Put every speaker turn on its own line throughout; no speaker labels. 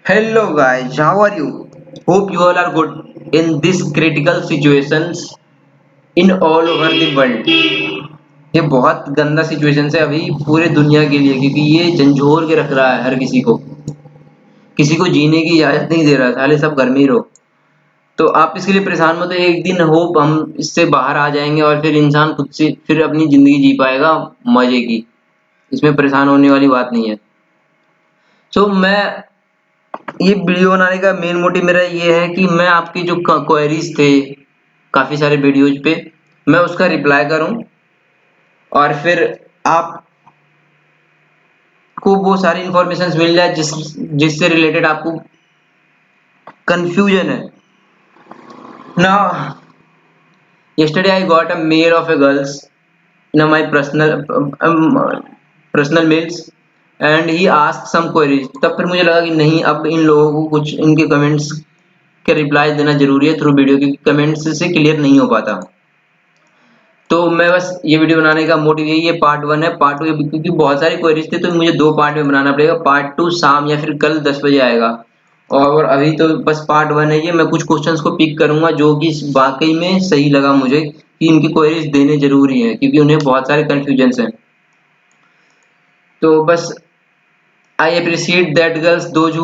Hello guys, how are you? Hope you all are good in this critical situations in all over the world. ये बहुत गंदा situation है अभी पूरे दुनिया के लिए क्योंकि ये झंझोर के रख रहा है हर किसी को जीने की इजाजत नहीं दे रहा है, साले सब घर में ही रहो। तो आप इसके लिए परेशान मत हो, एक दिन होप हम इससे बाहर आ जाएंगे और फिर इंसान खुद से फिर अपनी जिंदगी जी पाएगा मजे की। इसमें परेशान होने वाली बात नहीं है। मैं ये वीडियो बनाने का मेन मोटिव मेरा ये है कि मैं आपकी जो क्वेरीज थे काफी सारे वीडियोज पे मैं उसका रिप्लाई करूं और फिर आपको वो सारी इंफॉर्मेशन मिल जाए जिससे रिलेटेड आपको कंफ्यूजन है ना। yesterday I got a mail of a girls in my personal mails and he asked some queries। तब फिर मुझे लगा कि नहीं, अब इन लोगों को कुछ इनके कमेंट्स के रिप्लाई देना जरूरी है थ्रू वीडियो, क्योंकि कमेंट्स से क्लियर नहीं हो पाता। तो मैं बस ये वीडियो बनाने का मोटिव यही है। पार्ट 1 है, पार्ट 2 क्योंकि बहुत सारी क्वेरीज थी तो मुझे 2 पार्ट में बनाना पड़ेगा। पार्ट 2 शाम या फिर कल 10 बजे आएगा और अभी तो बस पार्ट 1 है। ये मैं कुछ क्वेश्चंस को पिक करूंगा जो कि वाकई में सही लगा मुझे कि इनकी क्वेरीज देने जरूरी है क्योंकि उन्हें बहुत सारे कंफ्यूजन हैं। तो बस I appreciate that girls those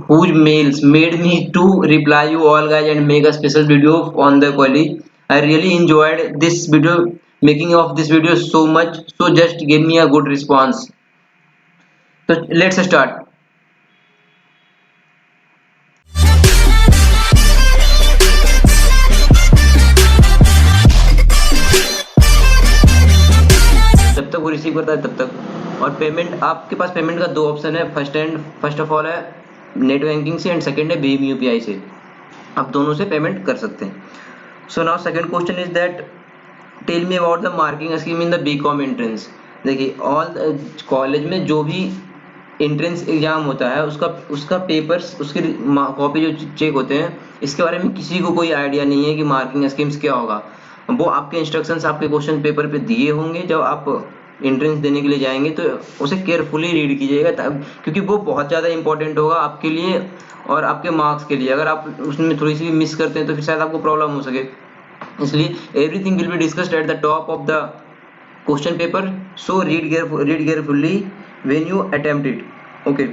whose mails made me to reply you all guys and make a special video on the query. I really enjoyed this video, making of this video so much, so just give me a good response. So let's start. जब तक वो receive करता है तब तक। और payment, आपके पास payment का 2 ऑप्शन है। फर्स्ट ऑफ ऑल है नेट बैंकिंग से एंड सेकंड है भीम यूपीआई से। आप दोनों से पेमेंट कर सकते हैं। So now second question is that tell me about the marking scheme in the BCom entrance. देखिए ऑल कॉलेज में जो भी एंट्रेंस एग्जाम होता है उसका पेपर्स, उसके कॉपी जो चेक होते हैं, इसके बारे में किसी को कोई आइडिया नहीं है कि मार्किंग स्कीम्स क्या होगा। वो आपके इंस्ट्रक्शंस आपके क्वेश्चन पेपर पे दिए होंगे। जब आप एंट्रेंस देने के लिए जाएंगे तो उसे केयरफुली रीड कीजिएगा क्योंकि वो बहुत ज़्यादा इंपॉर्टेंट होगा आपके लिए और आपके मार्क्स के लिए। अगर आप उसमें थोड़ी सी भी मिस करते हैं तो फिर शायद आपको प्रॉब्लम हो सके। इसलिए everything will be discussed at the top of the question paper, so read carefully when you attempt it. Okay,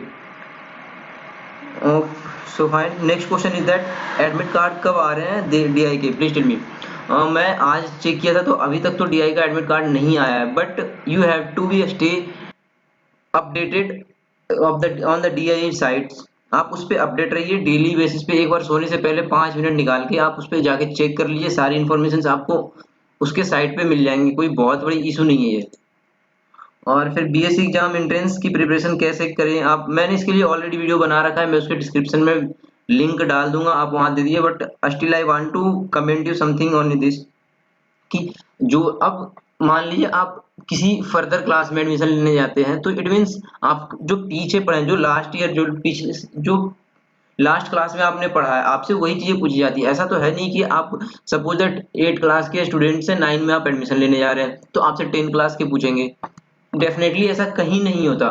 so fine. Next question is that admit card कब आ रहे हैं डीआई के, प्लीज टेल मी। मैं आज check किया था तो अभी तक तो डीआई का एडमिट कार्ड नहीं आया है, but you have to be stay updated on the DI sites. आप उस पर अपडेट रहिए डेली बेसिस पे। एक बार सोने से पहले 5 मिनट निकाल के आप उस पर जाके चेक कर लीजिए, सारी इन्फॉर्मेशन आपको उसके साइट पे मिल जाएंगी। कोई बहुत बड़ी इशू नहीं है ये। और फिर बीएससी एग्जाम एंट्रेंस की प्रिपरेशन कैसे करें आप, मैंने इसके लिए ऑलरेडी वीडियो बना रखा है, मैं उसके डिस्क्रिप्शन में लिंक डाल दूंगा, आप वहां दे दीजिए। But still I want to comment you something on this कि जो अब मान लीजिए आप किसी फर्दर क्लास में एडमिशन लेने जाते हैं तो इट मीन्स आप जो पीछे पढ़े, जो लास्ट ईयर जो पिछले जो लास्ट क्लास में आपने पढ़ा है, आपसे वही चीजें पूछी जाती है। ऐसा तो है नहीं कि आप सपोज दैट 8 क्लास के स्टूडेंट से 9 में आप एडमिशन लेने जा रहे हैं तो आपसे 10 क्लास के पूछेंगे। डेफिनेटली ऐसा कहीं नहीं होता।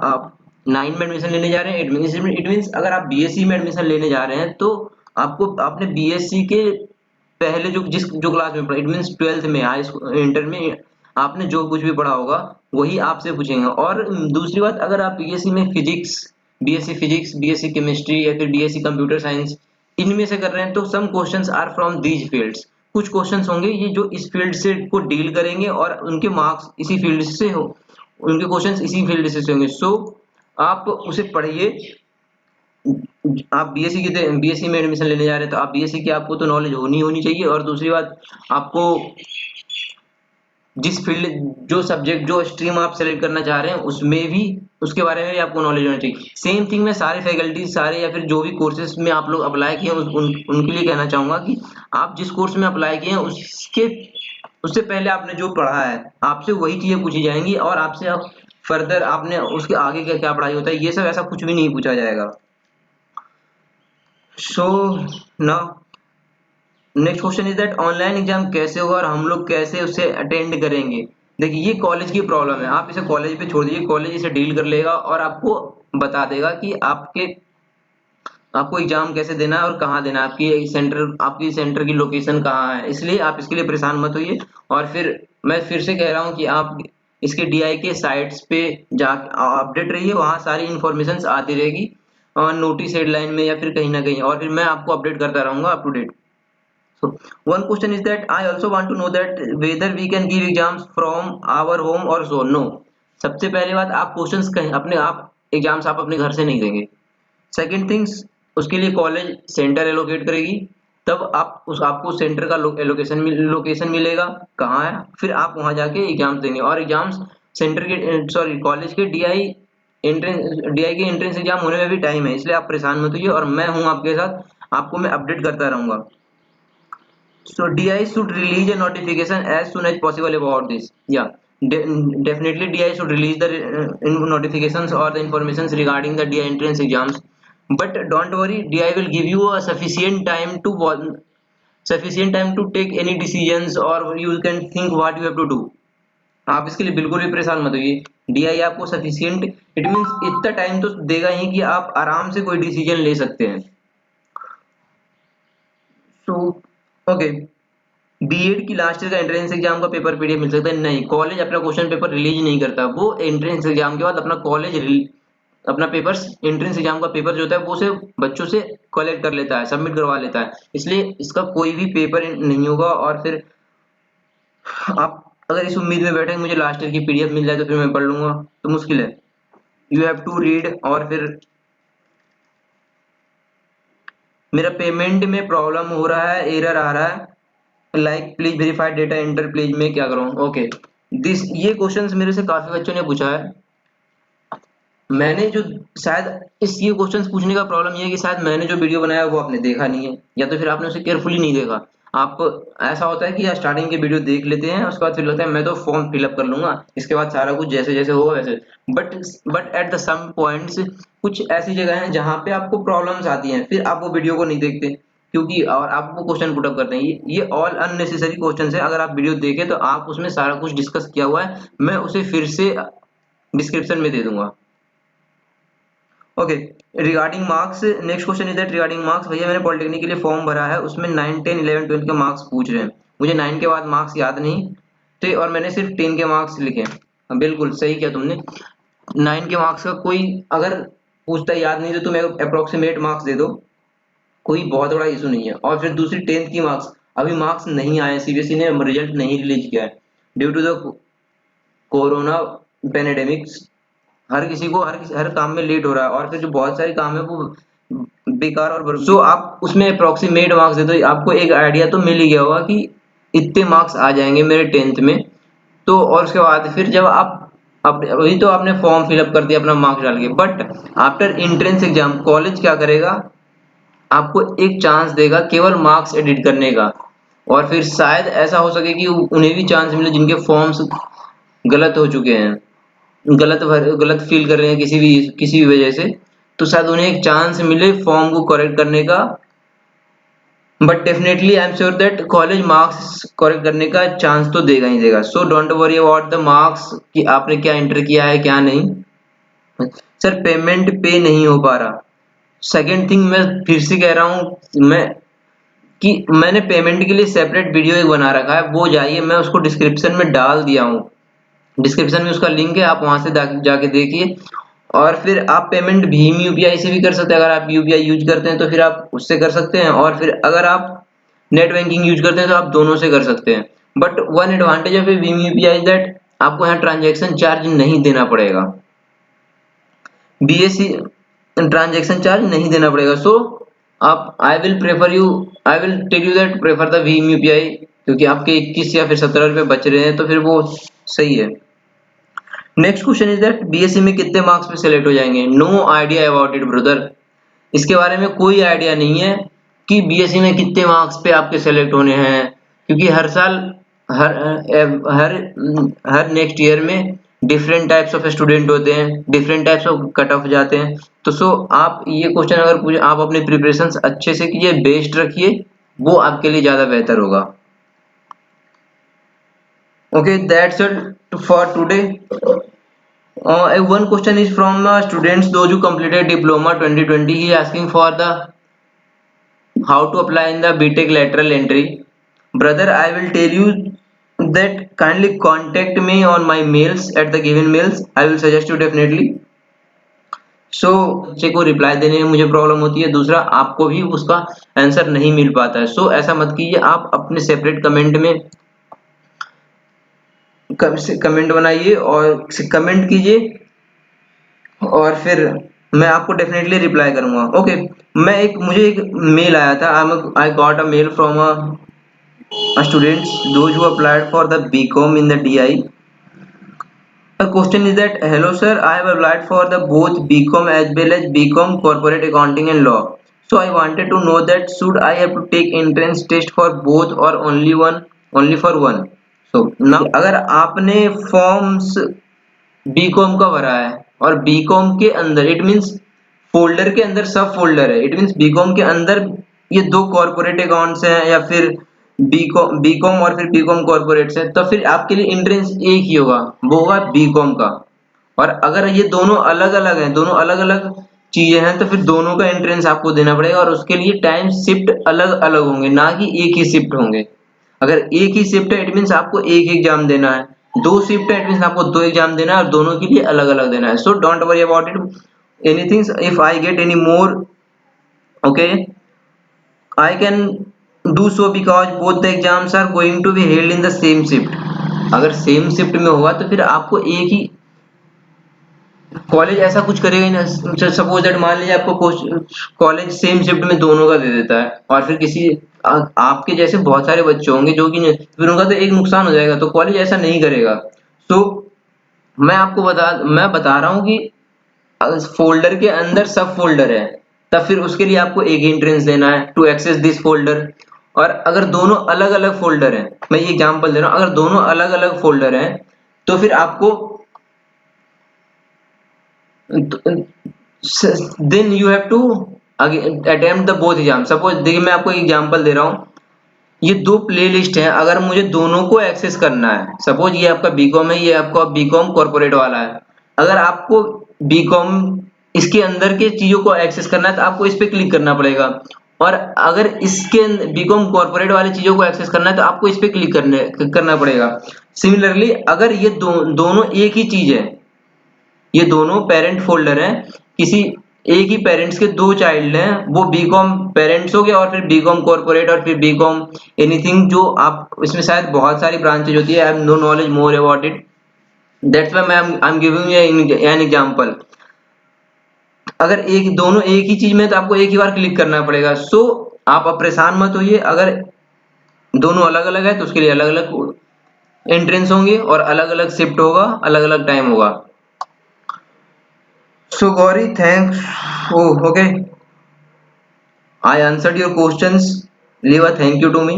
आप 9 में एडमिशन लेने जा रहे हैं, इट मीन्स अगर आप बीएससी में एडमिशन लेने जा रहे हैं तो आपको आपने बीएससी के पहले जो क्लास में पढ़ा, इट मीन्स 12th में, हाई स्कूल, इंटर में आपने जो कुछ भी पढ़ा होगा वही आपसे पूछेंगे। और दूसरी बात, अगर आप बीएससी में फिजिक्स, बीएससी केमिस्ट्री या फिर बीएससी कंप्यूटर साइंस इनमें से कर रहे हैं तो some questions are from these fields. कुछ क्वेश्चंस होंगे ये जो इस फील्ड से को डील करेंगे और उनके मार्क्स इसी फील्ड से हो, उनके क्वेश्चंस इसी फील्ड से होंगे। सो आप उसे पढ़िए। आप बीएससी में एडमिशन लेने जा रहे हैं तो आप बीएससी की आपको तो नॉलेज होनी चाहिए। और दूसरी बात, आपको जिस फील्ड जो सब्जेक्ट जो स्ट्रीम आप सेलेक्ट करना चाह रहे हैं उसमें भी उसके बारे में भी आपको नॉलेज होना चाहिए। सेम थिंग मैं सारे फैकल्टी सारे या फिर जो भी कोर्सेज में आप लोग अप्लाई किए हैं उनके लिए कहना चाहूंगा कि आप जिस कोर्स में अप्लाई किए हैं उससे पहले आपने जो पढ़ा है आपसे वही चीजें पूछी जाएंगी और आपसे आप फर्दर आपने उसके आगे क्या क्या पढ़ाई होता है ये सब ऐसा कुछ भी नहीं पूछा जाएगा। So now next question is that online exam कैसे होगा और हम लोग कैसे उसे अटेंड करेंगे। देखिए ये कॉलेज की प्रॉब्लम है, आप इसे कॉलेज पे छोड़ दीजिए, कॉलेज इसे डील कर लेगा और आपको बता देगा कि आपके आपको एग्जाम कैसे देना है और कहाँ देना है, आपकी सेंटर की लोकेशन कहाँ है, इसलिए आप इसके लिए परेशान मत होइए। और फिर मैं फिर से कह रहा हूँ कि आप इसके डीआई के साइट्स पे जा अपडेट रहिए, वहाँ सारी इंफॉर्मेशन आती रहेगी नोटिस हेडलाइन में या फिर कहीं ना कहीं, और फिर मैं आपको अपडेट करता रहूंगा up to date. So one question is that I also want to know that whether we can give exams from our home or so. No. सबसे पहले बात, आप क्वेश्चंस कहीं अपने आप एग्जाम्स आप अपने घर से नहीं देंगे। सेकंड थिंग्स, उसके लिए कॉलेज सेंटर एलोकेट करेगी, तब आपको सेंटर का लोकेशन मिलेगा कहाँ है, फिर आप वहां जाके एग्जाम्स देंगे। और एग्जाम्स सेंटर के सॉरी कॉलेज के डीआई के एंट्रेंस एग्जाम होने में भी टाइम है, इसलिए आप परेशान मत होइए और मैं हूँ आपके साथ, आपको मैं अपडेट करता रहूंगा। So DI should release a notification as soon as possible about this. Yeah, definitely DI should release the notifications or the informations regarding the DI entrance exams. But don't worry, DI will give you a sufficient time to take any decisions, or you can think what you have to do. आप इसके लिए बिल्कुल भी परेशान मत होइए। DI आपको sufficient, it means इतना टाइम तो देगा ही कि आप आराम से कोई डिसीजन ले सकते हैं। सो ओके, बीएड की लास्ट ईयर का एंट्रेंस एग्जाम का पेपर पीडीएफ मिल सकता है? नहीं, कॉलेज अपना क्वेश्चन पेपर रिलीज नहीं करता, वो एंट्रेंस एग्जाम के बाद अपना पेपर्स एंट्रेंस एग्जाम का पेपर जो होता है वो सिर्फ बच्चों से कलेक्ट कर लेता है, सबमिट करवा लेता है, इसलिए इसका कोई भी पेपर नहीं होगा। और फिर आप अगर इस उम्मीद में बैठे मुझे लास्ट ईयर की पीडीएफ मिल जाए तो फिर मैं पढ़ लूंगा, तो मुश्किल है। You have to read. और फिर मेरा पेमेंट में प्रॉब्लम हो रहा है, एरर आ रहा है, like please verified data enter please, में क्या करूँ? ओके, दिस ये क्वेश्चंस मेरे से काफी बच्चों ने पूछा है। मैंने जो शायद इस ये क्वेश्चंस पूछने का प्रॉब्लम ये है कि शायद मैंने जो वीडियो बनाया वो आपने देखा नहीं है, या तो फिर आपने उसे केयरफुली नहीं देखा। आप ऐसा होता है कि यार स्टार्टिंग के वीडियो देख लेते हैं, उसके बाद फिर लगता है मैं तो फॉर्म फिलअप कर लूंगा, इसके बाद सारा कुछ जैसे जैसे होगा वैसे। But but at the some points कुछ ऐसी जगह है जहाँ पे आपको प्रॉब्लम्स आती हैं, फिर आप वो वीडियो को नहीं देखते, क्योंकि और आप वो क्वेश्चन पुट अप करते हैं। ये ऑल अननेसेसरी क्वेश्चन है, अगर आप वीडियो देखें तो आप उसमें सारा कुछ डिस्कस किया हुआ है, मैं उसे फिर से डिस्क्रिप्शन में दे दूंगा। Okay, regarding marks, next question is that regarding marks, भैया मैंने पॉलिटेक्निक के लिए फॉर्म भरा है, उसमें 9 10 11 12 के मार्क्स पूछ रहे हैं, मुझे 9 के बाद मार्क्स याद नहीं थे और मैंने सिर्फ 10 के मार्क्स लिखे। हाँ, बिल्कुल सही किया तुमने। 9 के मार्क्स का कोई अगर पूछता है याद नहीं तो तुम्हें अप्रोक्सीमेट मार्क्स दे दो, कोई बहुत बड़ा इशू नहीं है। और फिर दूसरी 10th की मार्क्स, अभी मार्क्स नहीं आए, सीबीएसई ने रिजल्ट नहीं रिलीज किया है ड्यू टू द कोरोना पेनेडेमिक्स। हर काम में लेट हो रहा है, और फिर जो बहुत सारे काम है वो बेकार और सो आप उसमें अप्रोक्सीमेट मार्क्स दे दो, आपको एक आइडिया तो मिल ही गया होगा कि इतने मार्क्स आ जाएंगे मेरे 10th में। तो और उसके बाद फिर जब आप अभी तो आपने फॉर्म फिलअप कर दिया अपना मार्क्स डाल के, but after entrance exam college क्या करेगा, आपको एक चांस देगा केवल मार्क्स एडिट करने का। और फिर शायद ऐसा हो सके कि उन्हें भी चांस मिले जिनके फॉर्म्स गलत हो चुके हैं, गलत फील कर रहे हैं किसी भी वजह से, तो शायद उन्हें एक चांस मिले फॉर्म को करेक्ट करने का। But definitely I am sure that college marks correct करने का चांस तो देगा ही देगा। सो don't worry about the marks कि आपने क्या एंटर किया है क्या नहीं। सर पेमेंट पे नहीं हो पा रहा, सेकेंड थिंग मैं फिर से कह रहा हूँ मैं कि मैंने पेमेंट के लिए सेपरेट वीडियो एक बना रखा है, वो जाइए, मैं उसको डिस्क्रिप्शन में डाल दिया हूँ, डिस्क्रिप्शन में उसका लिंक है, आप वहां से जाके देखिए। और फिर आप पेमेंट भीम यूपीआई से भी कर सकते हैं, अगर आप यूपीआई यूज करते हैं तो फिर आप उससे कर सकते हैं, और फिर अगर आप नेट बैंकिंग यूज करते हैं तो आप दोनों से कर सकते हैं। But one advantage of Bhim UPI is that आपको यहाँ ट्रांजेक्शन चार्ज नहीं देना पड़ेगा, बीएससी ट्रांजेक्शन चार्ज नहीं देना पड़ेगा। सो आप I will tell you that prefer the भीम यूपीआई, क्योंकि आपके 21 या फिर 17 रुपए बच रहे हैं तो फिर वो सही है। Next question is that BSc में कितने मार्क्स पे सेलेक्ट हो जाएंगे? No idea about it brother, इसके बारे में कोई आइडिया नहीं है कि बीएससी में कितने मार्क्स पे आपके सेलेक्ट होने हैं, क्योंकि हर साल हर हर हर नेक्स्ट ईयर में डिफरेंट टाइप्स ऑफ स्टूडेंट होते हैं, different types of cut off जाते हैं। तो सो आप ये क्वेश्चन अगर पूछे, आप अपने प्रिपरेशंस अच्छे से कीजिए, बेस्ट रखिए, वो आपके लिए ज्यादा बेहतर होगा। Okay, that's it for today. One question is from students those who completed diploma 2020. He is asking for the how to apply in the BTech lateral entry. Brother, I will tell you that kindly contact me on my mails at the given mails. I will suggest you definitely. सो बच्चे को reply देने में मुझे problem होती है, दूसरा आपको भी उसका आंसर नहीं मिल पाता है। सो ऐसा मत कीजिए, आप अपने सेपरेट कमेंट में कमेंट बनाइए और कमेंट कीजिए और फिर मैं आपको डेफिनेटली रिप्लाई करूंगा। ओके, मुझे एक मेल आया था। I got a mail from a students those who applied for the BCom in the DI. A question is that, hello sir, I have applied for the both BCom as well as BCom Corporate Accounting and Law. So I wanted to know that should I have to take entrance test for both or only for one. So now अगर आपने forms BCom का भरा है और BCom के अंदर it means folder के अंदर सब फोल्डर है, इट मींस बीकॉम के अंदर ये दो कॉर्पोरेट अकाउंट्स हैं या फिर बीकॉम और फिर बीकॉम कॉर्पोरेट्स है, तो फिर आपके लिए एंट्रेंस एक ही होगा, वो होगा बीकॉम का। और अगर ये दोनों अलग अलग हैं, दोनों अलग अलग चीजें हैं, तो फिर दोनों का एंट्रेंस आपको देना पड़ेगा और उसके लिए टाइम शिफ्ट अलग अलग होंगे, ना कि एक ही शिफ्ट होंगे। अगर एक ही शिफ्ट है इट मींस आपको एक एग्जाम देना है, दो शिफ्ट है इट मींस आपको दो एग्जाम देना है और दोनों के लिए अलग अलग देना है। So don't worry about it anything if I get any more, okay, I can do so because both the exams are going to be held in the same shift. अगर सेम शिफ्ट में होगा तो फिर आपको एक ही college ऐसा कुछ करेगा ही ना। सपोज दैट मान लीजिए आपको कॉलेज सेम शिफ्ट में दोनों का दे देता है और फिर आपके जैसे बहुत सारे बच्चे होंगे जो कि फिर उनका तो एक नुकसान हो जाएगा, तो कॉलेज ऐसा नहीं करेगा। तो मैं बता रहा हूँ कि फोल्डर के अंदर सब फोल्डर है, तब फिर उसके लिए आपको एक एंट्रेंस देना है टू एक्सेस दिस फोल्डर। और अगर दोनों अलग अलग फोल्डर हैं, मैं ये एग्जांपल दे रहा हूँ, अगर दोनों अलग अलग फोल्डर हैं तो फिर आपको then you have to attempt the both exam. Suppose देखिए मैं आपको एग्जांपल दे रहा हूँ, ये दो प्ले लिस्ट है, अगर मुझे दोनों को एक्सेस करना है, सपोज ये आपका बीकॉम है, ये आपका बीकॉम कॉर्पोरेट वाला है, अगर आपको बीकॉम इसके अंदर के चीजों को एक्सेस करना है तो आपको इस पे क्लिक करना पड़ेगा, और अगर इसके बीकॉम कॉर्पोरेट वाली चीजों को एक्सेस करना है तो आपको इस पे क्लिक करना पड़ेगा। सिमिलरली अगर ये दोनों एक ही चीज है, ये दोनों पेरेंट फोल्डर हैं, किसी एक ही पेरेंट्स के दो चाइल्ड हैं, वो बीकॉम पेरेंट्स हो गया और फिर बीकॉम कॉर्पोरेट और फिर बीकॉम एनीथिंग, जो आप इसमें शायद बहुत सारी ब्रांचेज होती है, I have no knowledge more about it, that's why I am giving you an example. अगर दोनों एक ही चीज में तो आपको एक ही बार क्लिक करना पड़ेगा। सो आप अब परेशान मत होइए, अगर दोनों अलग अलग है तो उसके लिए अलग अलग एंट्रेंस होंगे और अलग अलग शिफ्ट होगा, अलग अलग टाइम होगा। So Gauri, thanks. Oh, okay. I answered your questions. Leave a thank you to me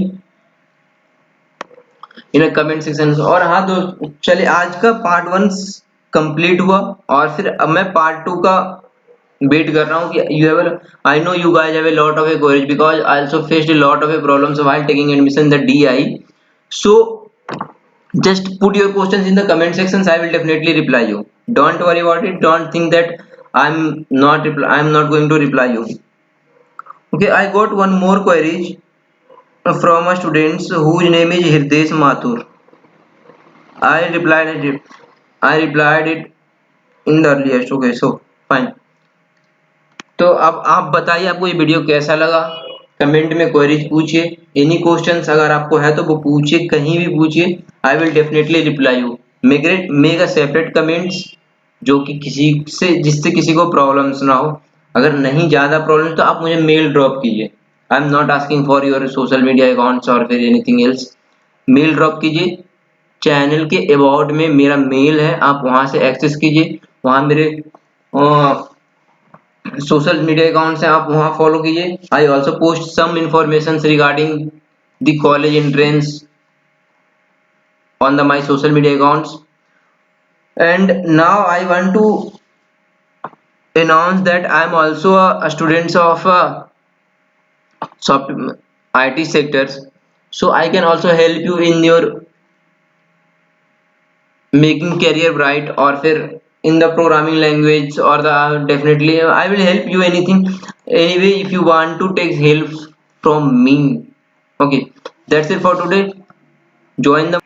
in a comment section. और हाँ दोस्त, चलिए आज का पार्ट 1 कंप्लीट हुआ और फिर अब मैं पार्ट 2 का वेट कर रहा हूँ कि I know you guys have a lot of a courage because I also faced a lot of a problems while taking admission in the DI. So just put your questions in the comment sections. I will definitely reply you. Don't worry about it. Don't think that I'm not going to reply you. Okay, I got one more query from a student whose name is Hirdesh Mathur. I replied it. I replied it in the earliest. Okay, so fine. तो अब आप बताइए आपको ये video कैसा लगा, comment में queries पूछिए, एनी क्वेश्चंस अगर आपको है तो वो पूछिए, कहीं भी पूछिए, I will definitely reply you. Make a separate comments जो कि जिससे किसी को प्रॉब्लम्स ना हो। अगर नहीं ज्यादा प्रॉब्लम तो आप मुझे मेल ड्रॉप कीजिए। I am not asking for your social media accounts और फिर एनीथिंग एल्स। मेल ड्रॉप कीजिए, चैनल के अबाउट में मेरा मेल है, आप वहां से एक्सेस कीजिए, वहां मेरे सोशल मीडिया अकाउंट्स हैं, आप वहां फॉलो कीजिए। I also post some information regarding the college entrance on my social media accounts. And now I want to announce that I am also a student of IT sectors, so I can also help you in your making career bright और फिर in the programming language or the definitely I will help you anything. Anyway, if you want to take help from me, okay, that's it for today. Join the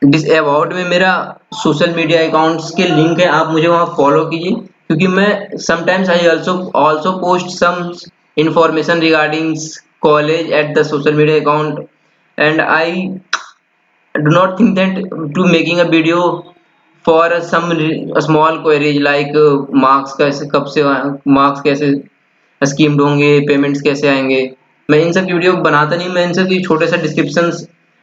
डिस अबाउट में मेरा social media accounts के link है, आप मुझे वहाँ follow कीजिए, क्योंकि मैं sometimes I also post some information regarding college at the social media account, and I do not think that to making a video for some small queries like marks कैसे कब से मार्क्स कैसे schemed होंगे, payments कैसे आएंगे, मैं इन सब की वीडियो बनाता नहीं, मैं इन सब की छोटे सा description,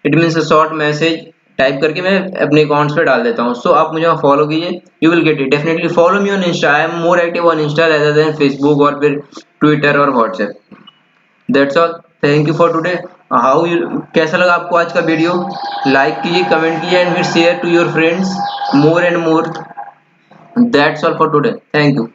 it means short message type करके मैं अपने अकाउंट्स पे डाल देता हूँ. सो आप मुझे वहाँ फॉलो कीजिए, you will get it. Definitely follow me on Insta, I am more active on Insta rather than Facebook और फिर ट्विटर और WhatsApp. That's all. Thank you for today. How you, कैसा लगा आपको आज का वीडियो? लाइक कीजिए, कमेंट कीजिए एंड फिर share to your friends more and more. That's all for today. Thank you.